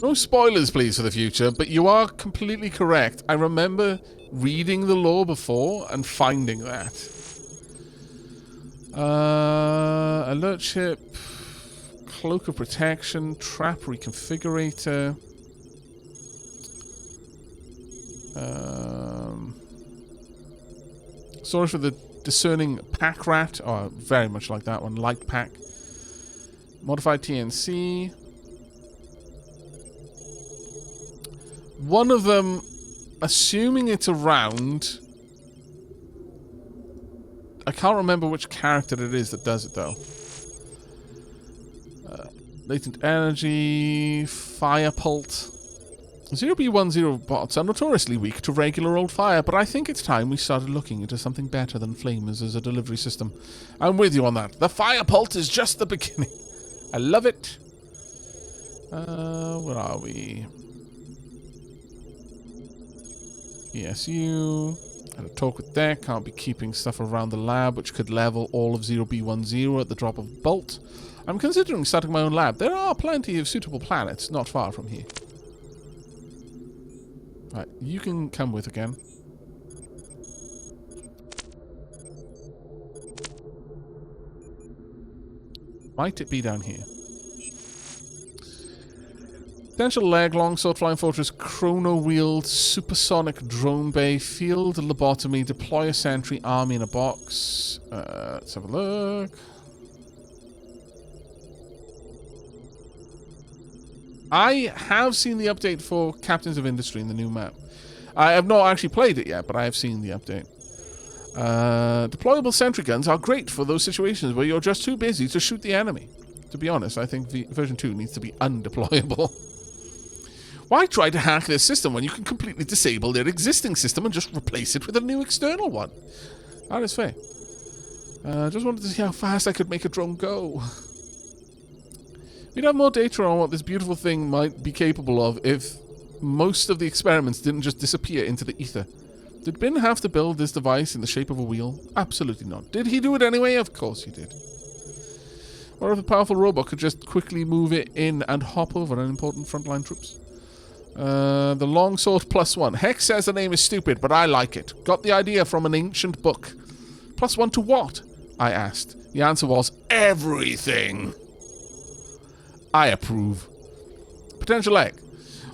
No spoilers, please, for the future, but you are completely correct. I remember reading the lore before and finding that. Alert chip, cloak of protection, trap reconfigurator. Sorry for the discerning pack rat. Oh, very much like that one. Light pack. Modified TNC. One of them, assuming it's around... I can't remember which character it is that does it, though. Latent energy... Fire pult... 0B10 bots are notoriously weak to regular old fire, but I think it's time we started looking into something better than flamers as a delivery system. I'm with you on that. The fire pult is just the beginning. I love it. Where are we? ESU. Had a talk with Deck. Can't be keeping stuff around the lab, which could level all of 0B10 at the drop of bolt. I'm considering starting my own lab. There are plenty of suitable planets not far from here. Right, you can come with again. Might it be down here? Potential leg, longsword, flying fortress, chrono-wheeled, supersonic drone bay, field lobotomy, deploy a sentry, army in a box. Let's have a look. I have seen the update for Captains of Industry in the new map. I have not actually played it yet, but I have seen the update. Deployable sentry guns are great for those situations where you're just too busy to shoot the enemy. To be honest, I think version 2 needs to be undeployable. Why try to hack their system when you can completely disable their existing system and just replace it with a new external one? That is fair. Just wanted to see how fast I could make a drone go. We'd have more data on what this beautiful thing might be capable of if most of the experiments didn't just disappear into the ether. Did Bin have to build this device in the shape of a wheel? Absolutely not. Did he do it anyway? Of course he did. Or if a powerful robot could just quickly move it in and hop over unimportant frontline troops? The longsword +1. Hex says the name is stupid, but I like it. Got the idea from an ancient book. +1 to what? I asked. The answer was everything. I approve. Potential leg.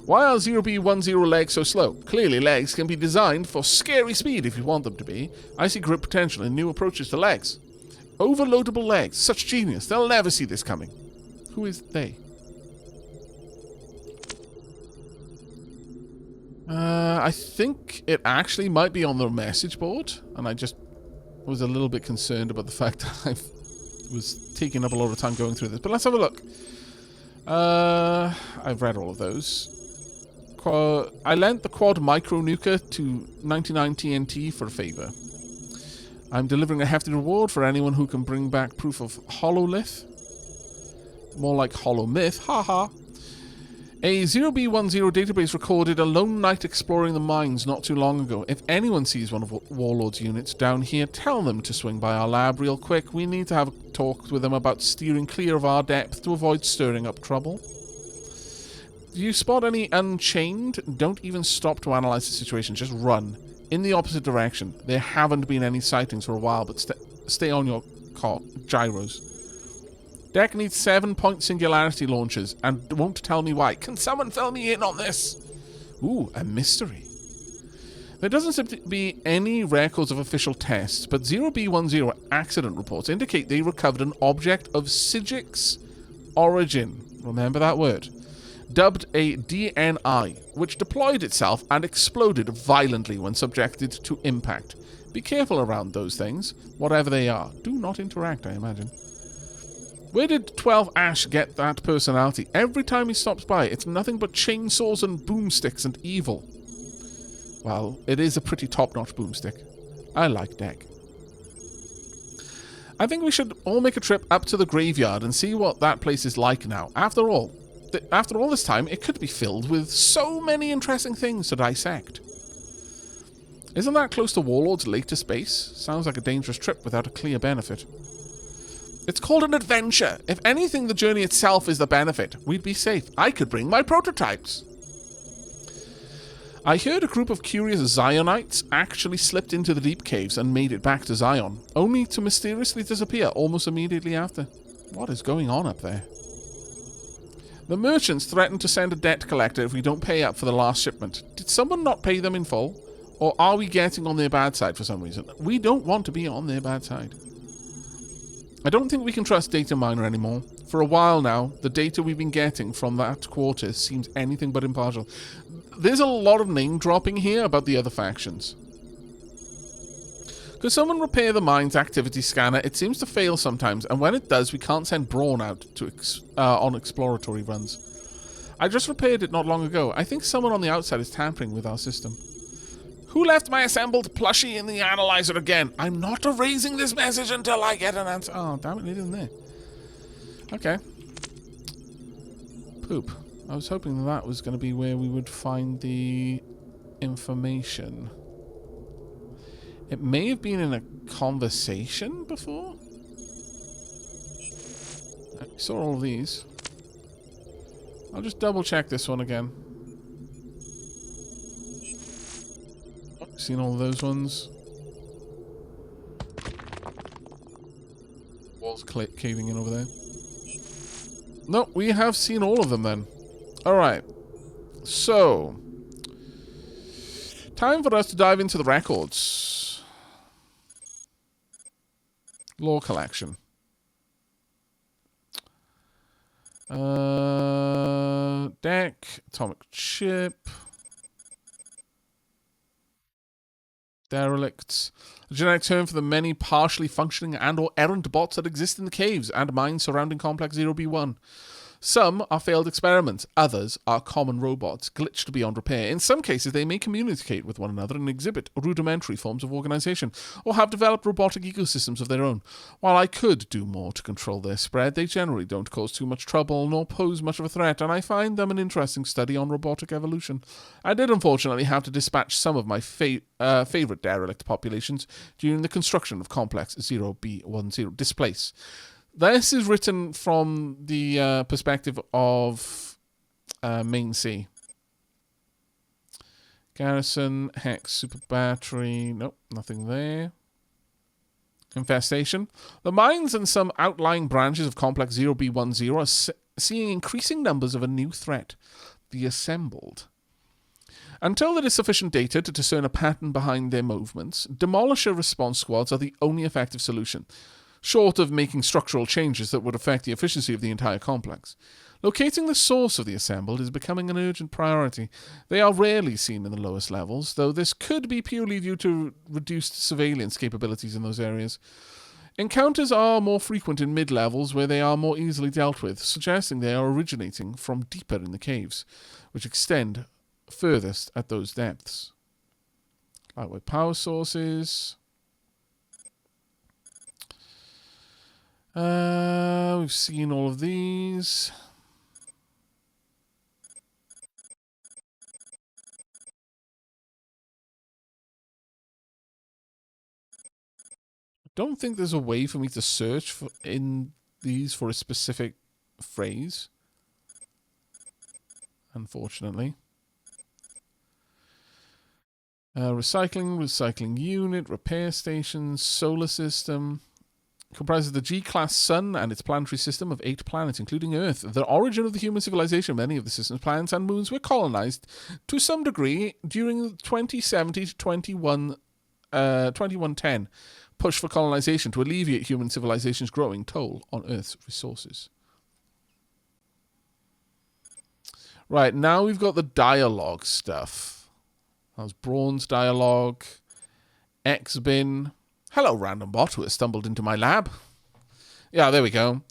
Why are 0B10 legs so slow? Clearly legs can be designed for scary speed if you want them to be. I see great potential in new approaches to legs. Overloadable legs. Such genius. They'll never see this coming. Who is they? I think it actually might be on the message board, and I just was a little bit concerned about the fact that I was taking up a lot of time going through this. But let's have a look. I've read all of those. I lent the quad micro nuker to 99 TNT for a favor. I'm delivering a hefty reward for anyone who can bring back proof of hololith. More like hollow myth, haha. A 0B10 database recorded a lone knight exploring the mines not too long ago. If anyone sees one of Warlord's units down here, tell them to swing by our lab real quick. We need to have a talk with them about steering clear of our depth to avoid stirring up trouble. Do you spot any Unchained? Don't even stop to analyze the situation. Just run. In the opposite direction. There haven't been any sightings for a while, but stay on your gyros. Deck needs 7-point singularity launches, and won't tell me why. Can someone fill me in on this? Ooh, a mystery. There doesn't seem to be any records of official tests, but 0B10 accident reports indicate they recovered an object of Sigic's origin. Remember that word. Dubbed a DNI, which deployed itself and exploded violently when subjected to impact. Be careful around those things, whatever they are. Do not interact, I imagine. Where did 12 Ash get that personality? Every time he stops by, it's nothing but chainsaws and boomsticks and evil. Well, it is a pretty top-notch boomstick. I like Deck. I think we should all make a trip up to the graveyard and see what that place is like now. After all this time, it could be filled with so many interesting things to dissect. Isn't that close to Warlord's latest base? Sounds like a dangerous trip without a clear benefit. It's called an adventure. If anything, the journey itself is the benefit. We'd be safe. I could bring my prototypes. I heard a group of curious Zionites actually slipped into the deep caves and made it back to Zion, only to mysteriously disappear almost immediately after. What is going on up there? The merchants threatened to send a debt collector if we don't pay up for the last shipment. Did someone not pay them in full? Or are we getting on their bad side for some reason? We don't want to be on their bad side. I don't think we can trust Data Miner anymore. For a while now, the data we've been getting from that quarter seems anything but impartial. There's a lot of name dropping here about the other factions. Could someone repair the mine's activity scanner? It seems to fail sometimes, and when it does, we can't send Brawn out to on exploratory runs. I just repaired it not long ago. I think someone on the outside is tampering with our system. Who left my assembled plushie in the analyzer again? I'm not erasing this message until I get an answer. Oh, damn it, it isn't there. Okay. Poop. I was hoping that was going to be where we would find the information. It may have been in a conversation before. I saw all of these. I'll just double check this one again. Seen all of those ones. Walls caving in over there. No, we have seen all of them then. Alright. So. Time for us to dive into the records. Lore collection. Deck. Atomic chip. Derelicts. A generic term for the many partially functioning and or errant bots that exist in the caves and mines surrounding Complex 0B1. Some are failed experiments, others are common robots, glitched beyond repair. In some cases, they may communicate with one another and exhibit rudimentary forms of organization, or have developed robotic ecosystems of their own. While I could do more to control their spread, they generally don't cause too much trouble, nor pose much of a threat, and I find them an interesting study on robotic evolution. I did unfortunately have to dispatch some of my favorite derelict populations during the construction of Complex 0B10. Displace. This is written from the perspective of Main C. Garrison, Hex, Super Battery. Nope, nothing there. Infestation. The mines and some outlying branches of Complex 0B10 are seeing increasing numbers of a new threat. The Assembled. Until there is sufficient data to discern a pattern behind their movements, Demolisher response squads are the only effective solution, short of making structural changes that would affect the efficiency of the entire complex. Locating the source of the Assembled is becoming an urgent priority. They are rarely seen in the lowest levels, though this could be purely due to reduced surveillance capabilities in those areas. Encounters are more frequent in mid-levels where they are more easily dealt with, suggesting they are originating from deeper in the caves, which extend furthest at those depths. Lightweight power sources. We've seen all of these. I don't think there's a way for me to search in these for a specific phrase, unfortunately. Recycling unit, repair stations, solar system. Comprises the G-class sun and its planetary system of 8 planets, including Earth. The origin of the human civilization, many of the system's planets and moons were colonized to some degree during 2070 to 2110 push for colonization to alleviate human civilization's growing toll on Earth's resources. Right, now we've got the dialogue stuff. That was Brawn's dialogue. X-Bin. Hello, random bot who has stumbled into my lab. Yeah, there we go.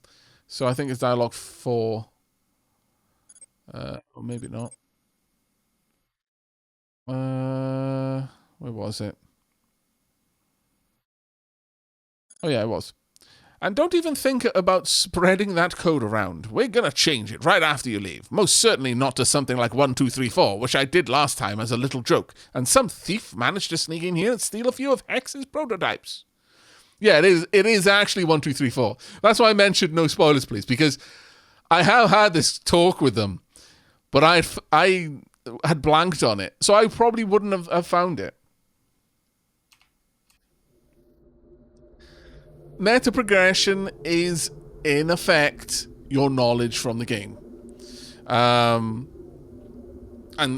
So I think it's dialogue 4. Or maybe not. Where was it? Oh yeah, it was. And don't even think about spreading that code around. We're gonna change it right after you leave. Most certainly not to something like 1234, which I did last time as a little joke. And some thief managed to sneak in here and steal a few of Hex's prototypes. Yeah, it is. It is actually 1, 2, 3, 4. That's why I mentioned no spoilers, please, because I have had this talk with them, but I had blanked on it, so I probably wouldn't have found it. Meta progression is, in effect, your knowledge from the game. And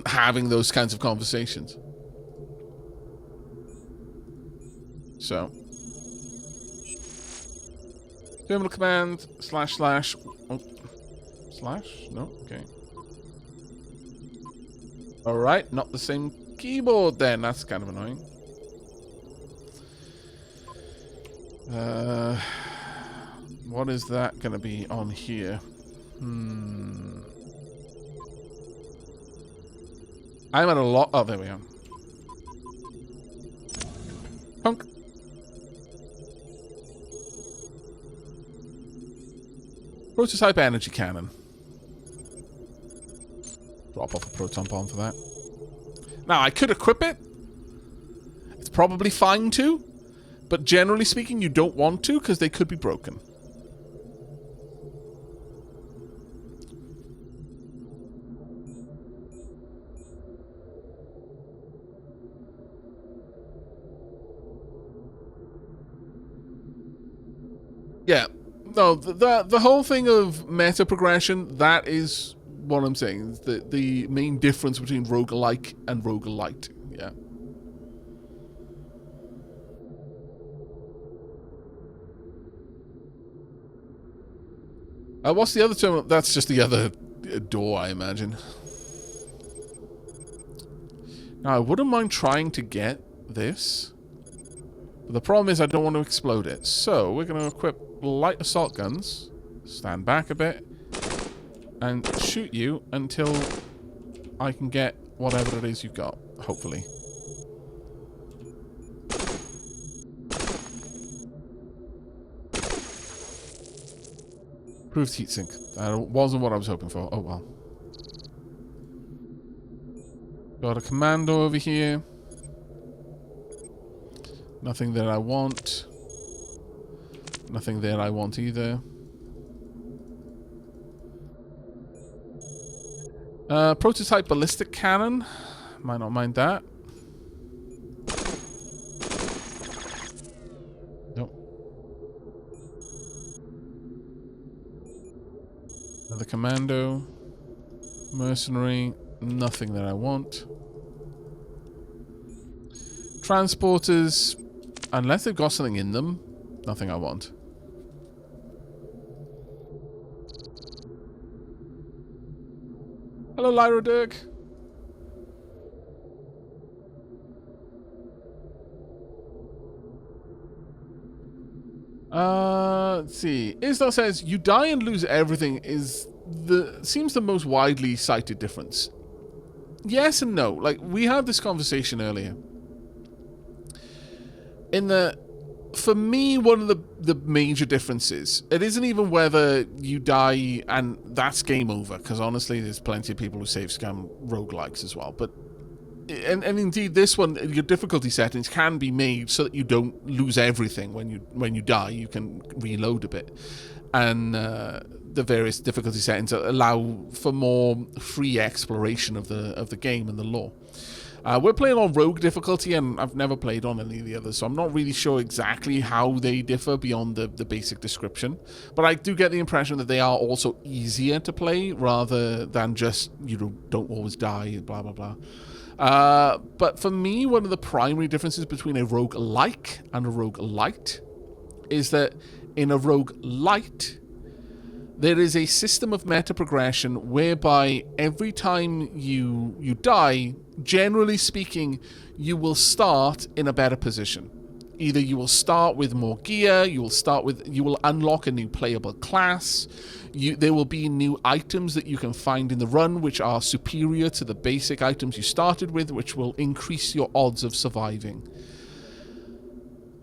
having those kinds of conversations. So. Terminal command, // oh, slash? No? Okay. Alright, not the same keyboard then. That's kind of annoying. What is that going to be on here? I'm at a lot. Oh, there we are. Punk. Prototype energy cannon. Drop off a proton bomb for that. Now, I could equip it. It's probably fine to. But generally speaking, you don't want to because they could be broken. Yeah. No, the whole thing of meta progression, that is what I'm saying. The main difference between roguelike and roguelite. Yeah. What's the other term? That's just the other door, I imagine. Now, I wouldn't mind trying to get this. But the problem is I don't want to explode it. So, we're going to equip light assault guns. Stand back a bit. And shoot you until I can get whatever it is you've got. Hopefully. Improved heatsink. That wasn't what I was hoping for. Oh well. Got a commando over here. Nothing that I want. Nothing there I want either. Prototype ballistic cannon. Might not mind that. Nope. Another commando. Mercenary. Nothing that I want. Transporters. Unless they've got something in them. Nothing I want. Hello, Lyra Dirk. Let's see. Isdal says, you die and lose everything seems the most widely cited difference. Yes and no. Like, we had this conversation earlier. For me, one of the major differences, it isn't even whether you die and that's game over, because honestly, there's plenty of people who save scam roguelikes as well. But and indeed, this one, your difficulty settings can be made so that you don't lose everything when you die. You can reload a bit, and the various difficulty settings allow for more free exploration of the game and the lore. We're playing on Rogue difficulty, and I've never played on any of the others, so I'm not really sure exactly how they differ beyond the basic description. But I do get the impression that they are also easier to play, rather than just, don't always die, blah, blah, blah. But for me, one of the primary differences between a roguelike and a roguelite is that in a roguelite, there is a system of meta progression whereby every time you die, generally speaking, you will start in a better position. Either you will start with more gear, you will unlock a new playable class, there will be new items that you can find in the run which are superior to the basic items you started with, which will increase your odds of surviving.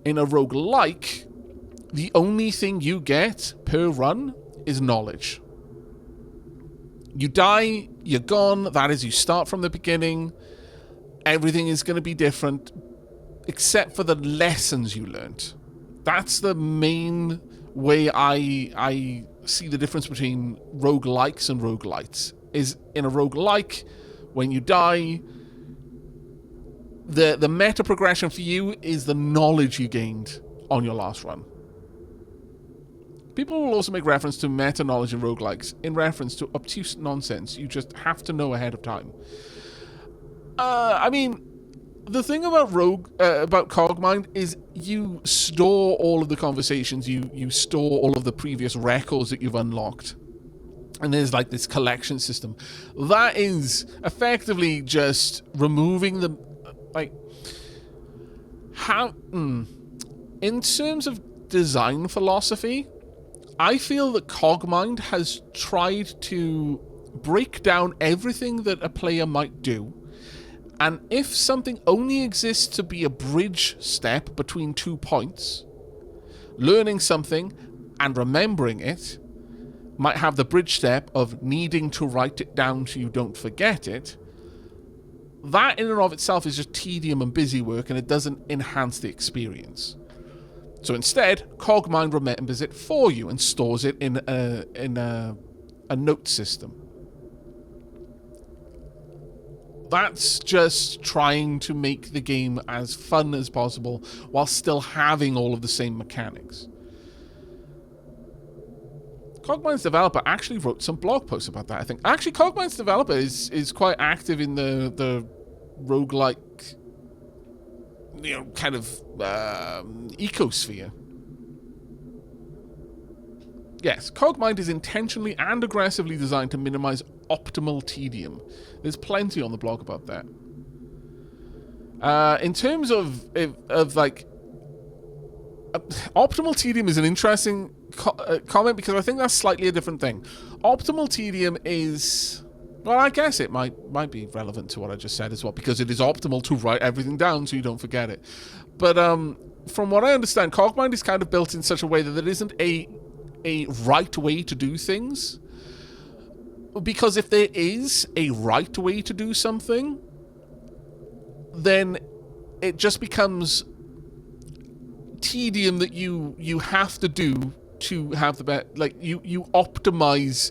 In a roguelike, the only thing you get per run is knowledge. You die, you're gone, that is, you start from the beginning. Everything is going to be different, except for the lessons you learned. That's the main way I see the difference between roguelikes and roguelites. Is in a roguelike, when you die, the meta progression for you is the knowledge you gained on your last run. People will also make reference to meta knowledge in roguelikes in reference to obtuse nonsense you just have to know ahead of time. I mean, the thing about Cogmind is you store all of the conversations, you store all of the previous records that you've unlocked. And there's like this collection system. That is effectively just removing the... In terms of design philosophy, I feel that Cogmind has tried to break down everything that a player might do, and if something only exists to be a bridge step between 2 points, learning something and remembering it might have the bridge step of needing to write it down so you don't forget it. That in and of itself is just tedium and busy work, and it doesn't enhance the experience. So instead, Cogmind remembers it for you and stores it in a note system. That's just trying to make the game as fun as possible while still having all of the same mechanics. Cogmind's developer actually wrote some blog posts about that, I think. Actually, Cogmind's developer is quite active in the roguelike, kind of ecosphere. Yes, Cogmind is intentionally and aggressively designed to minimize optimal tedium. There's plenty on the blog about that. In terms of like... optimal tedium is an interesting comment, because I think that's slightly a different thing. Optimal tedium is... Well, I guess it might be relevant to what I just said as well, because it is optimal to write everything down so you don't forget it. But from what I understand, Cogmind is kind of built in such a way that there isn't a right way to do things. Because if there is a right way to do something, then it just becomes tedium that you have to do to have the best. Like, you optimize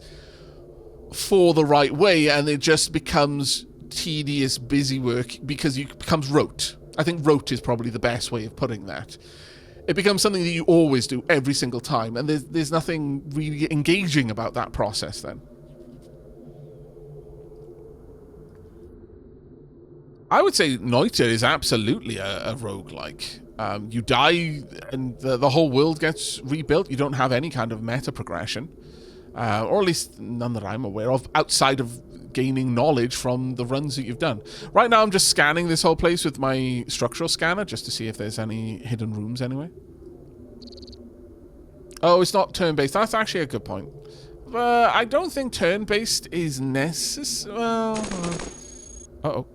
for the right way, and it just becomes tedious, busy work because it becomes rote. I think rote is probably the best way of putting that. It becomes something that you always do every single time, and there's nothing really engaging about that process then. I would say Noita is absolutely a roguelike. You die and the whole world gets rebuilt. You don't have any kind of meta progression. Or at least none that I'm aware of, outside of gaining knowledge from the runs that you've done. Right now I'm just scanning this whole place with my structural scanner just to see if there's any hidden rooms anyway. Oh, it's not turn-based. That's actually a good point. I don't think turn-based is necessary. Well, uh-oh.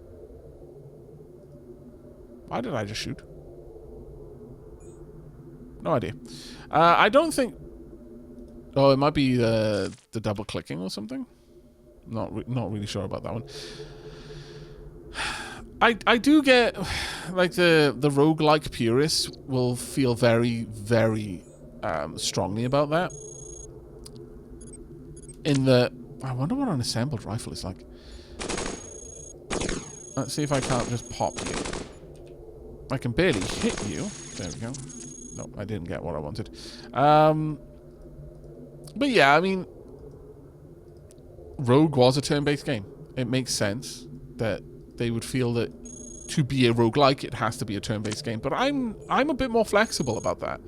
Why did I just shoot? No idea. I don't think... Oh, it might be the double clicking or something. Not really sure about that one. I do get like the roguelike purists will feel very, very strongly about that. In the... I wonder what an assembled rifle is like. Let's see if I can't just pop you. I can barely hit you. There we go. No, I didn't get what I wanted. But yeah, I mean, Rogue was a turn-based game. It makes sense that they would feel that to be a roguelike, it has to be a turn-based game. But I'm a bit more flexible about that.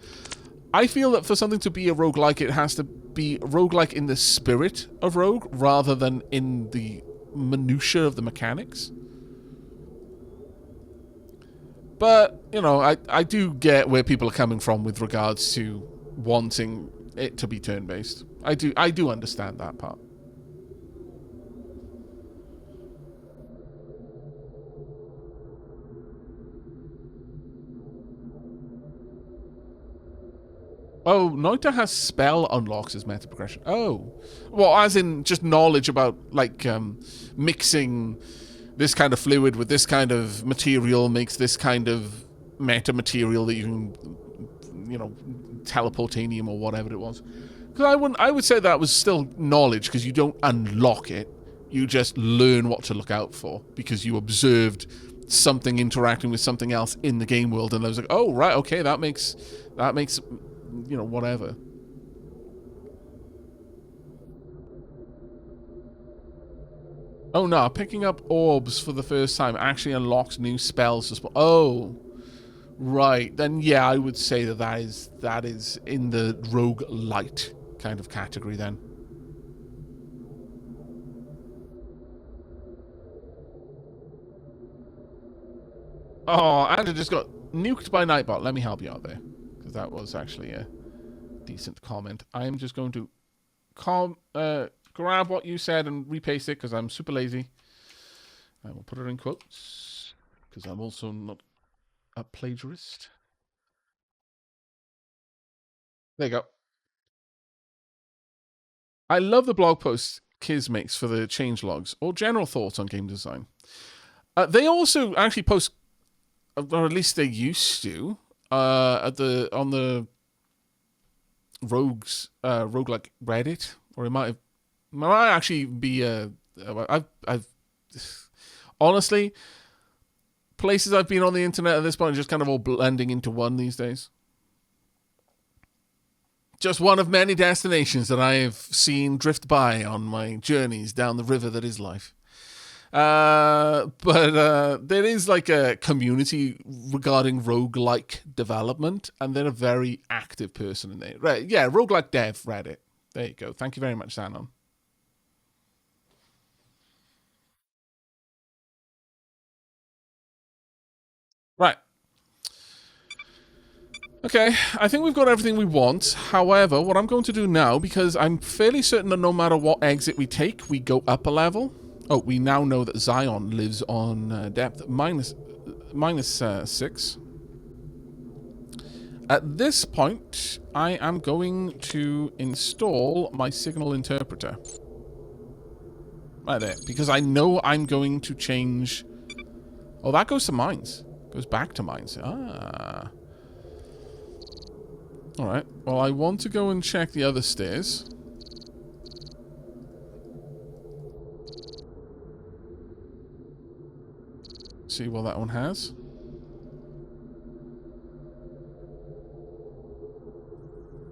I feel that for something to be a roguelike, it has to be roguelike in the spirit of Rogue, rather than in the minutiae of the mechanics. But, you know, I do get where people are coming from with regards to wanting it to be turn-based. I do understand that part. Oh, Noita has spell unlocks as meta progression. Oh. Well, as in just knowledge about, like, mixing this kind of fluid with this kind of material makes this kind of meta material that you can you know, teleportanium or whatever it was. Because I would say that was still knowledge, because you don't unlock it. You just learn what to look out for because you observed something interacting with something else in the game world, and I was like, oh right, okay, that makes you know, whatever. Oh no, picking up orbs for the first time actually unlocks new spells to spawn. Oh, right. Then yeah, I would say that is in the roguelite kind of category then. Oh, and I just got nuked by Nightbot. Let me help you out there, because that was actually a decent comment. I am just going to grab what you said and repaste it, because I'm super lazy. I will put it in quotes, because I'm also not a plagiarist. There you go. I love the blog posts Kiz makes for the changelogs, or general thoughts on game design. They also actually post, or at least they used to, on the Roguelike Reddit, or it might actually be I've honestly, places I've been on the internet at this point are just kind of all blending into one these days. Just one of many destinations that I have seen drift by on my journeys down the river that is life. But there is like a community regarding roguelike development, and they're a very active person in there. Right, yeah, Roguelike Dev Reddit. There you go. Thank you very much, Zanon. Right. Okay, I think we've got everything we want. However, what I'm going to do now, because I'm fairly certain that no matter what exit we take, we go up a level. Oh, we now know that Zion lives on depth minus 6. At this point, I am going to install my signal interpreter. Right there, because I know I'm going to change... Oh, that goes to mines. Goes back to mines. Ah. Alright, well, I want to go and check the other stairs. See what that one has.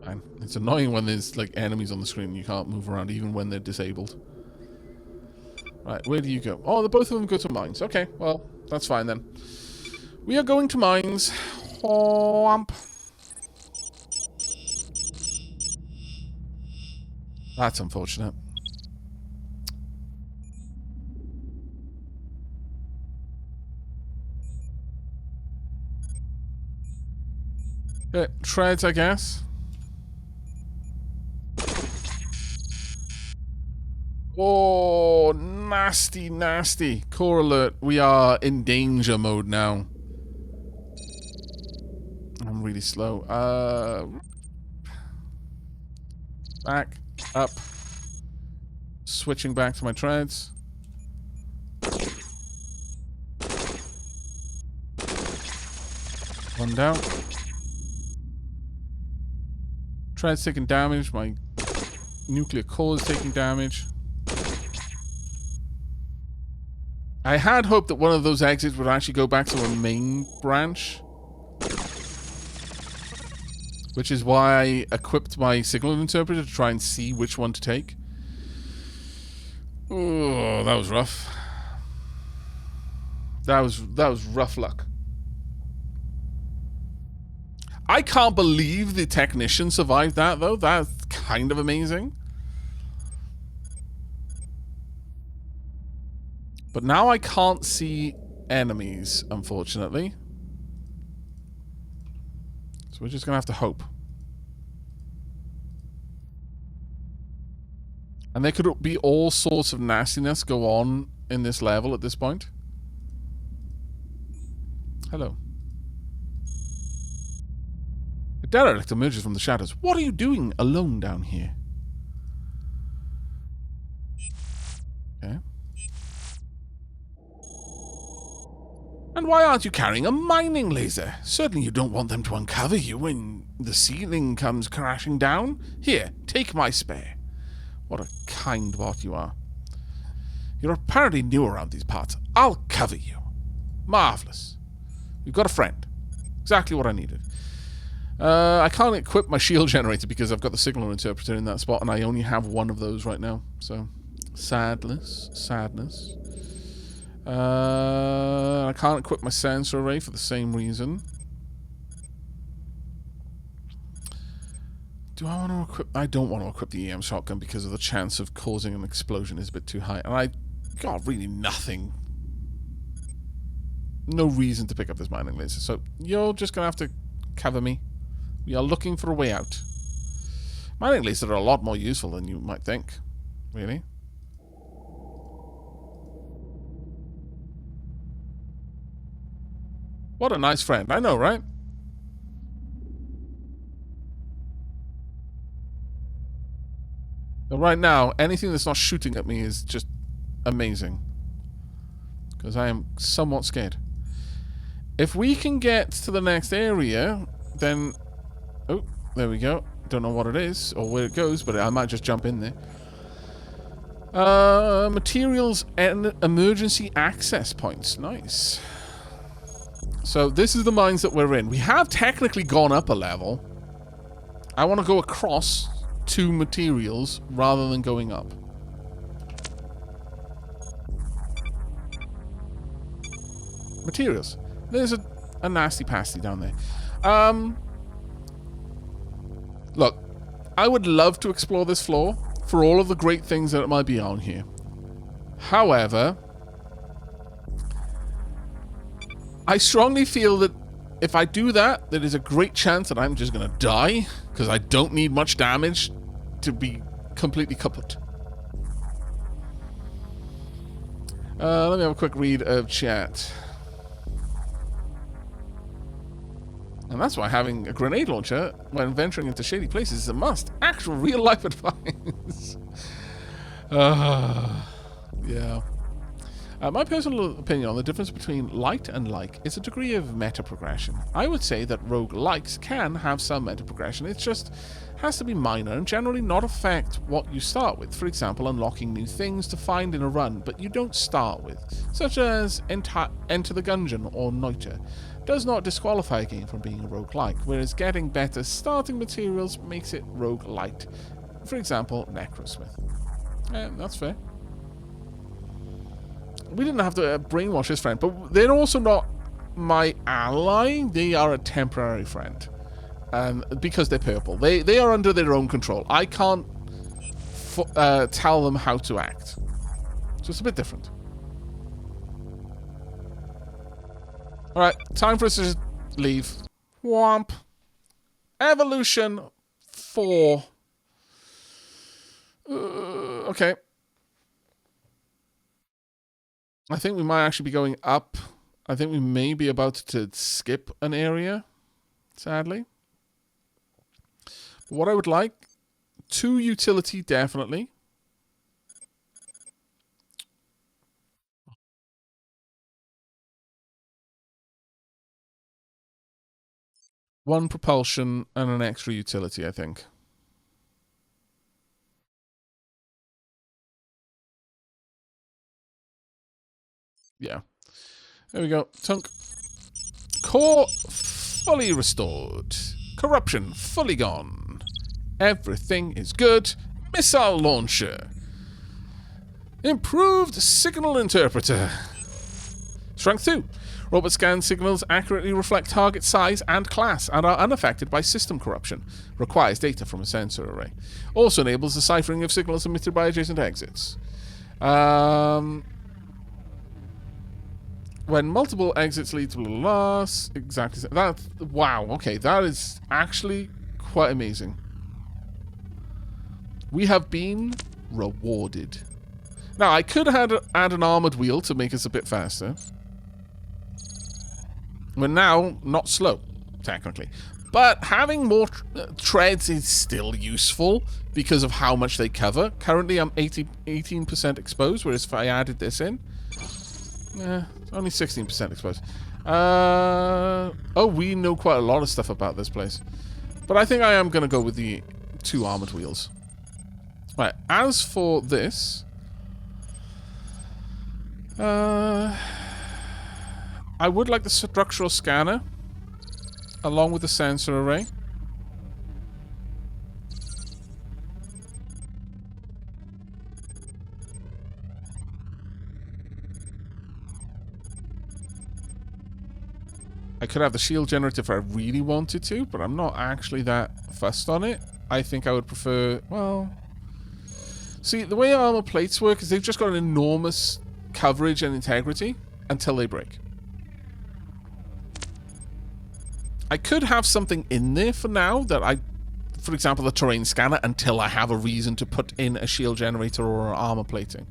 Man, it's annoying when there's, like, enemies on the screen and you can't move around even when they're disabled. Right, where do you go? Oh, both of them go to mines. Okay, well, that's fine then. We are going to mines. Whomp. That's unfortunate. Treads, I guess. Oh, nasty, nasty. Core alert. We are in danger mode now. I'm really slow. Back. Up. Switching back to my treads. One down. Treads taking damage. My nuclear core is taking damage. I had hoped that one of those exits would actually go back to a main branch. Which is why I equipped my signal interpreter to try and see which one to take. Oh, that was rough. That was rough luck. I can't believe the technician survived that, though. That's kind of amazing. But now I can't see enemies, unfortunately. So we're just going to have to hope. And there could be all sorts of nastiness go on in this level at this point. Hello. A derelict emerges from the shadows. What are you doing alone down here? Okay. And why aren't you carrying a mining laser? Certainly you don't want them to uncover you when the ceiling comes crashing down. Here, take my spare. What a kind bot you are. You're apparently new around these parts. I'll cover you. Marvellous. You've got a friend. Exactly what I needed. I can't equip my shield generator because I've got the signal interpreter in that spot and I only have one of those right now. So, sadness. I can't equip my sensor array for the same reason. Do I want to equip... I don't want to equip the EM shotgun because of the chance of causing an explosion is a bit too high. And I got really nothing. No reason to pick up this mining laser. So you're just going to have to cover me. We are looking for a way out. Mining lasers are a lot more useful than you might think. Really? What a nice friend. I know, right? But right now, anything that's not shooting at me is just amazing. Because I am somewhat scared. If we can get to the next area, then... Oh, there we go. Don't know what it is or where it goes, but I might just jump in there. Materials and emergency access points. Nice. So this is the mines that we're in. We have technically gone up a level. I want to go across to materials rather than going up. Materials. There's a nasty pasty down there. Look, I would love to explore this floor for all of the great things that it might be on here. However, I strongly feel that if I do that, there is a great chance that I'm just going to die because I don't need much damage to be completely kaput. Let me have a quick read of chat. And that's why having a grenade launcher when venturing into shady places is a must. Actual real-life advice. Yeah. My personal opinion on the difference between light and like is a degree of meta progression. I would say that roguelikes can have some meta progression. It just has to be minor and generally not affect what you start with. For example, unlocking new things to find in a run, but you don't start with, such as Enter the Gungeon or Noiter, does not disqualify a game from being a roguelike, whereas getting better starting materials makes it roguelite. For example, Necrosmith. That's fair. We didn't have to brainwash his friend, but they're also not my ally. They are a temporary friend. Because they're purple. They are under their own control. I can't tell them how to act. So it's a bit different. Alright, time for us to just leave. Whomp. Evolution 4. Okay. I think we might actually be going up. I think we may be about to skip an area, sadly. What I would like, 2 utility, definitely. One propulsion and an extra utility, I think. Yeah. There we go. Tunk. Core fully restored. Corruption fully gone. Everything is good. Missile launcher. Improved signal interpreter. Strength 2. Robot scan signals accurately reflect target size and class and are unaffected by system corruption. Requires data from a sensor array. Also enables deciphering of signals emitted by adjacent exits. When multiple exits lead to loss, exactly that. Wow, okay, that is actually quite amazing. We have been rewarded. Now, I could add an armored wheel to make us a bit faster. We're now not slow, technically. But having more treads is still useful because of how much they cover. Currently, I'm 18% exposed, whereas if I added this in... only 16% exposed. Oh, we know quite a lot of stuff about this place. But I think I am going to go with the 2 armored wheels. Right, as for this... I would like the structural scanner, along with the sensor array. I could have the shield generator if I really wanted to, but I'm not actually that fussed on it. I think I would prefer, well... See, the way armor plates work is they've just got an enormous coverage and integrity until they break. I could have something in there for now that I... For example, the terrain scanner, until I have a reason to put in a shield generator or armor plating.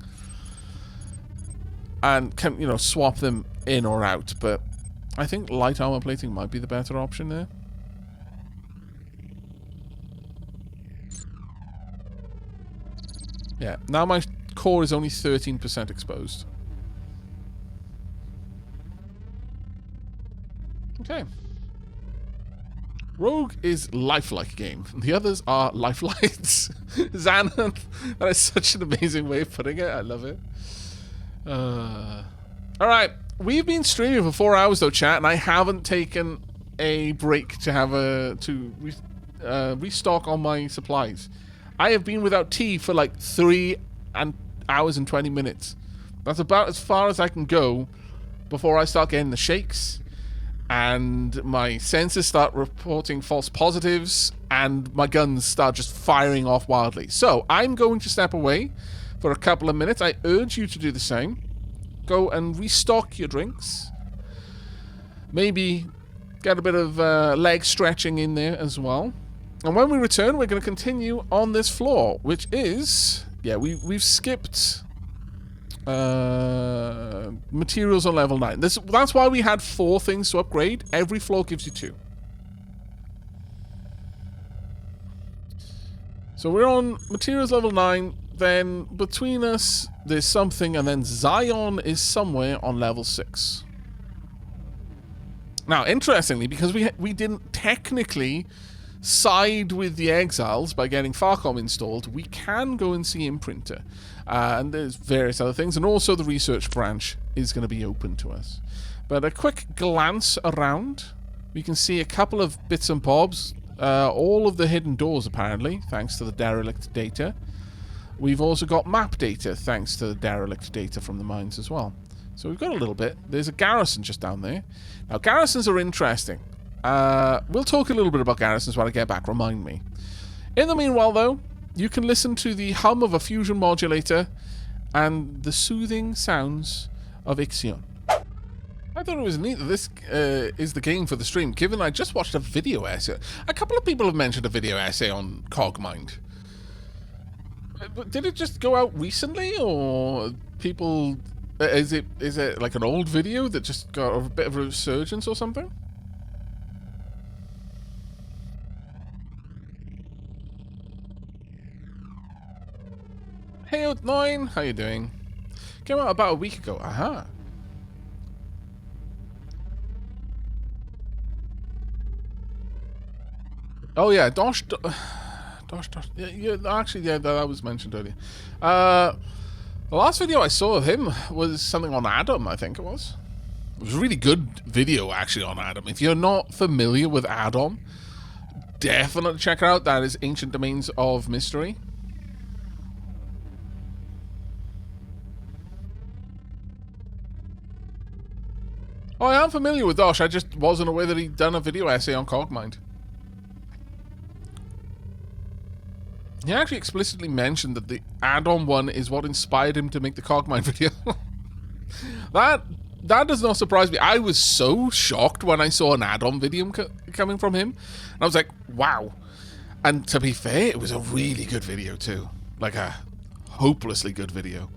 And can, you know, swap them in or out, but... I think light armor plating might be the better option there. Yeah, now my core is only 13% exposed. Okay. Rogue is lifelike game. The others are lifelights. Xanon. That is such an amazing way of putting it. I love it. Alright. We've been streaming for 4 hours though, chat, and I haven't taken a break to have restock on my supplies. I have been without tea for like 3 hours and 20 minutes. That's about as far as I can go before I start getting the shakes, and my sensors start reporting false positives, and my guns start just firing off wildly. So, I'm going to step away for a couple of minutes. I urge you to do the same. Go and restock your drinks. Maybe get a bit of leg stretching in there as well. And when we return, we're going to continue on this floor, which is... Yeah, we've skipped materials on level 9. That's why we had 4 things to upgrade. Every floor gives you 2. So we're on materials level 9. Then between us, there's something, and then Zion is somewhere on level 6. Now, interestingly, because we didn't technically side with the Exiles by getting Farcom installed, we can go and see Imprinter. And there's various other things, and also the research branch is going to be open to us. But a quick glance around, we can see a couple of bits and bobs. All of the hidden doors, apparently, thanks to the derelict data. We've also got map data, thanks to the derelict data from the mines as well. So we've got a little bit. There's a garrison just down there. Now, garrisons are interesting. We'll talk a little bit about garrisons when I get back, remind me. In the meanwhile, though, you can listen to the hum of a fusion modulator and the soothing sounds of Ixion. I thought it was neat that this is the game for the stream, given I just watched a video essay. A couple of people have mentioned a video essay on Cogmind. Did it just go out recently, or people... Is it like an old video that just got a bit of a resurgence or something? Hey, 9, how you doing? Came out about a week ago. Aha. Oh yeah, Dosh. Yeah, actually, yeah, that was mentioned earlier. The last video I saw of him was something on Adam, I think it was. It was a really good video, actually, on Adam. If you're not familiar with Adam, definitely check it out. That is Ancient Domains of Mystery. Oh, I am familiar with Dosh. I just wasn't aware that he'd done a video essay on Cogmind. He actually explicitly mentioned that the add-on one is what inspired him to make the Cogmind video. That does not surprise me. I was so shocked when I saw an add-on video coming from him. And I was like, wow. And to be fair, it was a really good video too. Like a hopelessly good video.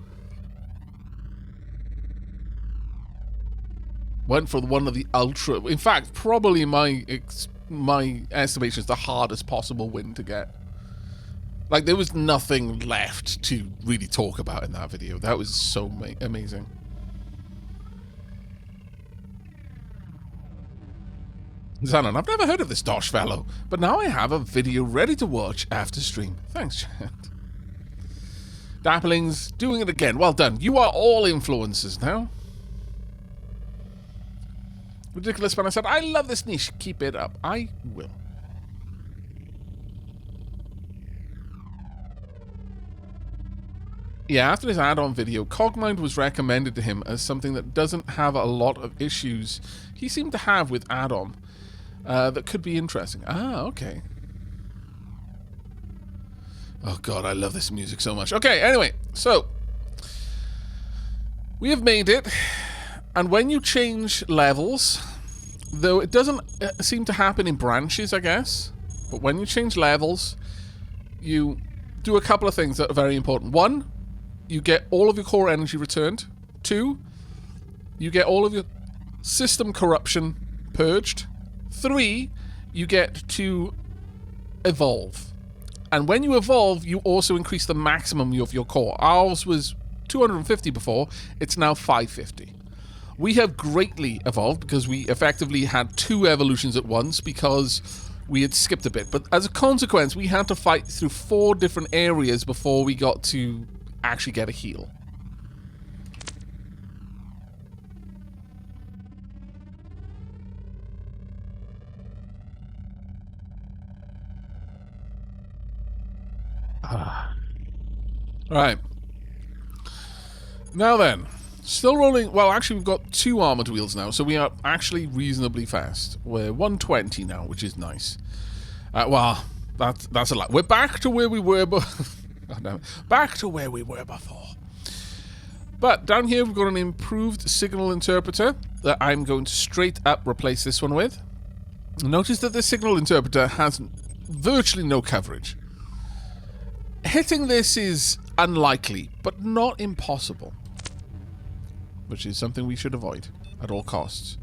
Went for one of the ultra... In fact, probably my estimation is the hardest possible win to get. Like, there was nothing left to really talk about in that video. That was so amazing. Zanon, I've never heard of this Dosh fellow, but now I have a video ready to watch after stream. Thanks, chat. Dapplings, doing it again. Well done. You are all influencers now. Ridiculous when I said, I love this niche. Keep it up. I will. Yeah, after this add-on video, Cogmind was recommended to him as something that doesn't have a lot of issues he seemed to have with add-on that could be interesting. Ah, okay. Oh god, I love this music so much. Okay, anyway, so we have made it, and when you change levels, though it doesn't seem to happen in branches, I guess, but when you change levels, you do a couple of things that are very important. One, you get all of your core energy returned. Two, you get all of your system corruption purged. Three, you get to evolve. And when you evolve, you also increase the maximum of your core. Ours was 250 before, it's now 550. We have greatly evolved because we effectively had 2 evolutions at once because we had skipped a bit. But as a consequence, we had to fight through 4 different areas before we got to actually get a heal. Right. Now then, still rolling. Well, actually, we've got 2 armored wheels now, so we are actually reasonably fast. We're 120 now, which is nice. Well, that's a lot. We're back to where we were, back to where we were before. But down here, we've got an improved signal interpreter that I'm going to straight up replace this one with. Notice that the signal interpreter has virtually no coverage. Hitting this is unlikely, but not impossible. Which is something we should avoid at all costs.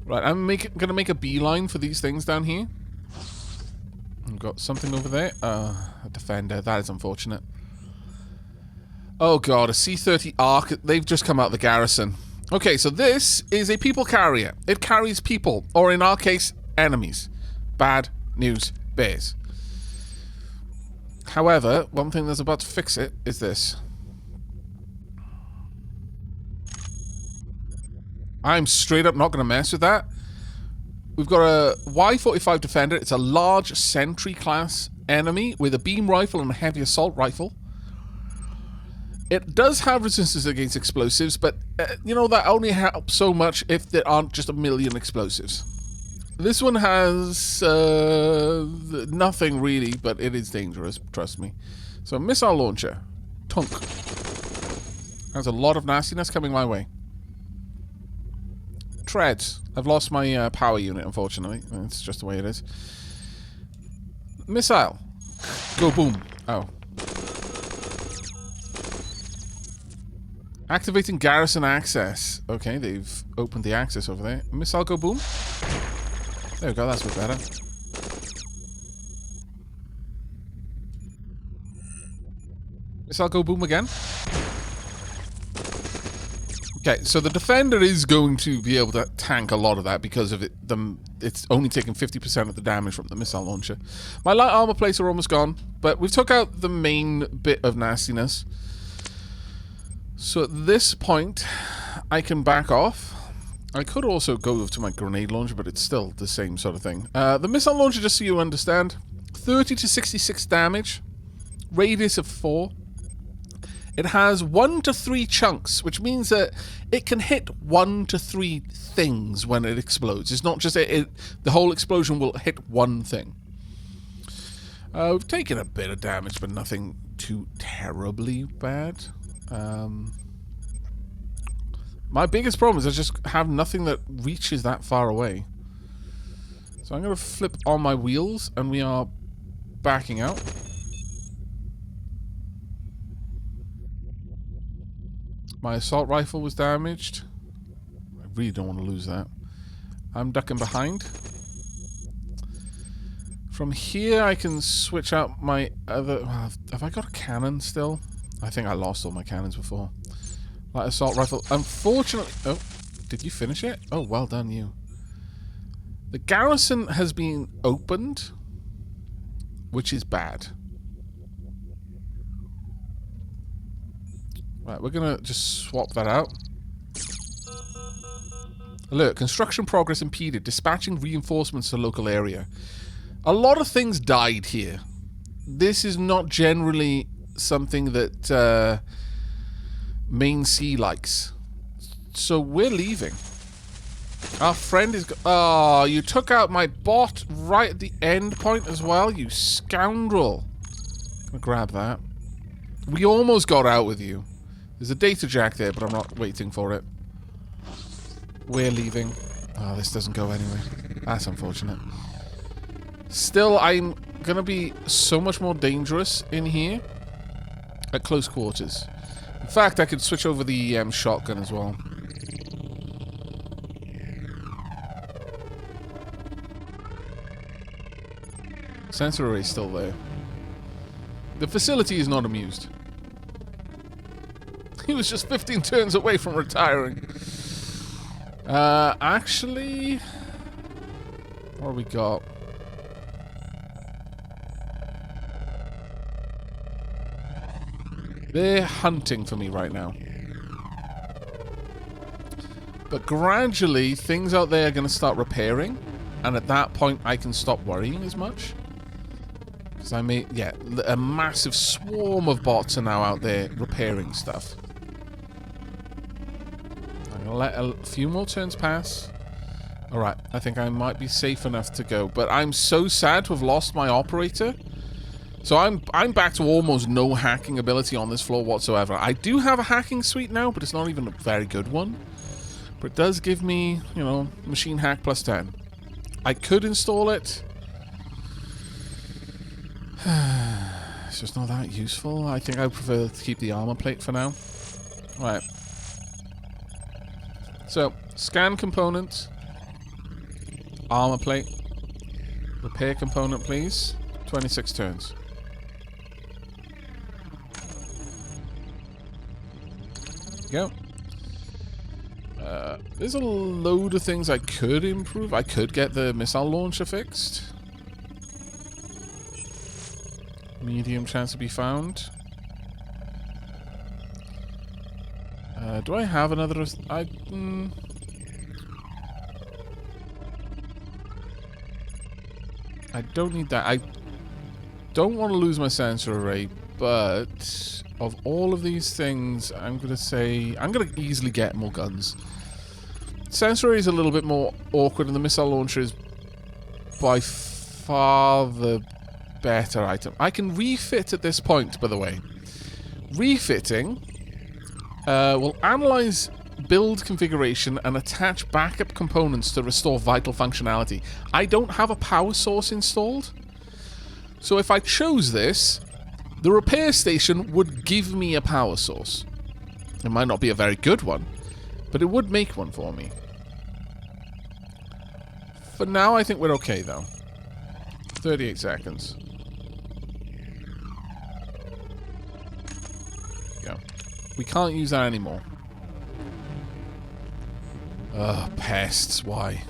Right, I'm going to make a beeline for these things down here. I've got something over there. A defender. That is unfortunate. Oh god, a C-30 Arc. They've just come out of the Garrison. Okay, so this is a people carrier. It carries people, or in our case, enemies. Bad news bears. However, one thing that's about to fix it is this. I'm straight up not going to mess with that. We've got a Y-45 Defender. It's a large sentry class enemy with a beam rifle and a heavy assault rifle. It does have resistance against explosives, but you know, that only helps so much if there aren't just a million explosives. This one has nothing really, but it is dangerous, trust me. So, missile launcher. Tunk. There's a lot of nastiness coming my way. Treads. I've lost my power unit, unfortunately. It's just the way it is. Missile. Go boom. Oh. Activating Garrison access. Okay, they've opened the access over there. Missile go boom. There we go, that's a bit better. Missile go boom again. Okay, so the Defender is going to be able to tank a lot of that because of it's only taking 50% of the damage from the missile launcher. My light armor plates are almost gone, but we've took out the main bit of nastiness. So at this point, I can back off. I could also go to my grenade launcher, but it's still the same sort of thing. The missile launcher, just so you understand, 30 to 66 damage, radius of 4. It has 1 to 3 chunks, which means that it can hit 1 to 3 things when it explodes. It's not just the whole explosion will hit one thing. We've taken a bit of damage, but nothing too terribly bad. My biggest problem is I just have nothing that reaches that far away. So I'm going to flip on my wheels, and we are backing out. My assault rifle was damaged. I really don't want to lose that. I'm ducking behind. From here, I can switch out my other... Have I got a cannon still? I think I lost all my cannons before. Light assault rifle. Unfortunately... Oh, did you finish it? Oh, well done, you. The garrison has been opened, which is bad. Right, we're going to just swap that out. Alert, construction progress impeded. Dispatching reinforcements to local area. A lot of things died here. This is not generally something that Main Sea likes. So we're leaving. Our friend is... Oh, you took out my bot right at the end point as well, you scoundrel. Gonna grab that. We almost got out with you. There's a data jack there, but I'm not waiting for it. We're leaving. Oh, this doesn't go anywhere. That's unfortunate. Still, I'm gonna be so much more dangerous in here at close quarters. In fact, I could switch over the shotgun as well. Sensor array is still there. The facility is not amused. He was just 15 turns away from retiring. Actually... What have we got? They're hunting for me right now. But gradually, things out there are going to start repairing. And at that point, I can stop worrying as much. Because I may... Yeah, a massive swarm of bots are now out there repairing stuff. I'm going to let a few more turns pass. Alright, I think I might be safe enough to go. But I'm so sad to have lost my operator. So I'm back to almost no hacking ability on this floor whatsoever. I do have a hacking suite now, but it's not even a very good one. But it does give me, you know, machine hack plus 10. I could install it. It's just not that useful. I think I prefer to keep the armor plate for now. Right. So, scan component. Armor plate. Repair component, please. 26 turns. Go. There's a load of things I could improve. I could get the missile launcher fixed. Medium chance to be found. Do I have another... I don't need that. I don't want to lose my sensor array, but of all of these things, I'm going to say... I'm going to easily get more guns. Sensor array is a little bit more awkward, and the missile launcher is by far the better item. I can refit at this point, by the way. Refitting will analyze build configuration and attach backup components to restore vital functionality. I don't have a power source installed. So if I chose this, the repair station would give me a power source. It might not be a very good one, but it would make one for me. For now, I think we're okay, though. 38 seconds. Go. We can't use that anymore. Ugh, pests, why?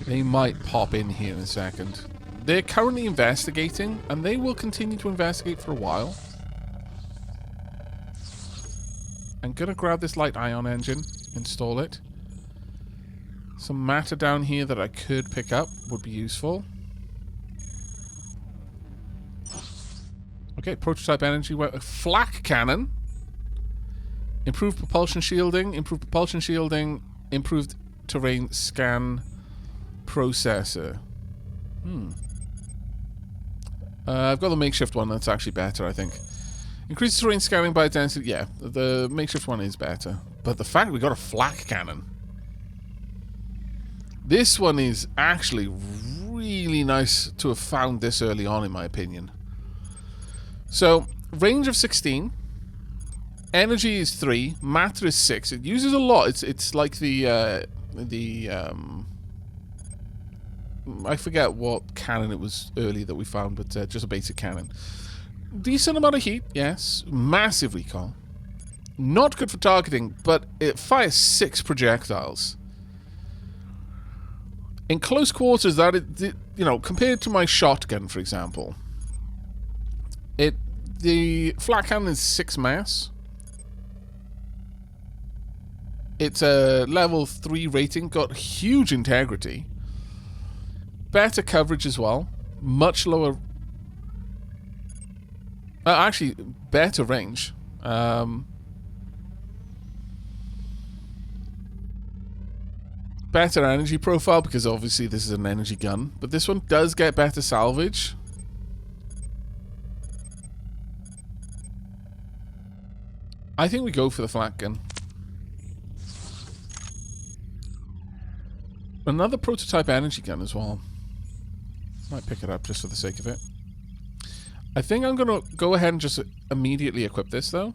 They might pop in here in a second. They're currently investigating, and they will continue to investigate for a while. I'm gonna grab this light ion engine, install it. Some matter down here that I could pick up would be useful. Okay, prototype energy flak cannon. Improved propulsion shielding, improved terrain scan processor. I've got the makeshift one, that's actually better, I think. Increases terrain scanning by density, yeah, the makeshift one is better. But the fact we got a flak cannon. This one is actually really nice to have found this early on, in my opinion. So, range of 16. Energy is 3. Matter is 6. It uses a lot. It's like the I forget what cannon it was early that we found, but just a basic cannon. Decent amount of heat, yes. Massive recoil. Not good for targeting, but it fires 6 projectiles. In close quarters, compared to my shotgun, for example, the flak cannon is 6 mass. It's a level 3 rating, got huge integrity, better coverage as well, much lower, actually better range. Better energy profile, because obviously this is an energy gun, but this one does get better salvage. I think we go for the flak gun. Another prototype energy gun as well. Might pick it up just for the sake of it. I think I'm going to go ahead and just immediately equip this, though.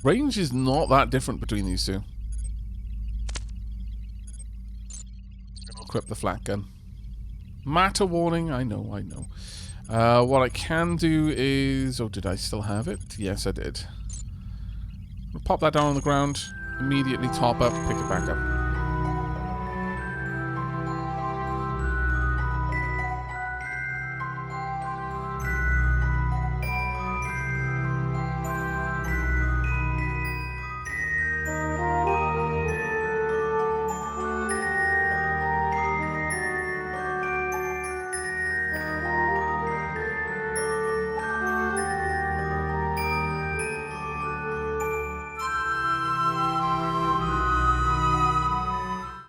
Range is not that different between these two. I'll equip the flak gun. Matter warning, I know. What I can do is... Oh, did I still have it? Yes, I did. I'll pop that down on the ground, immediately top up, pick it back up.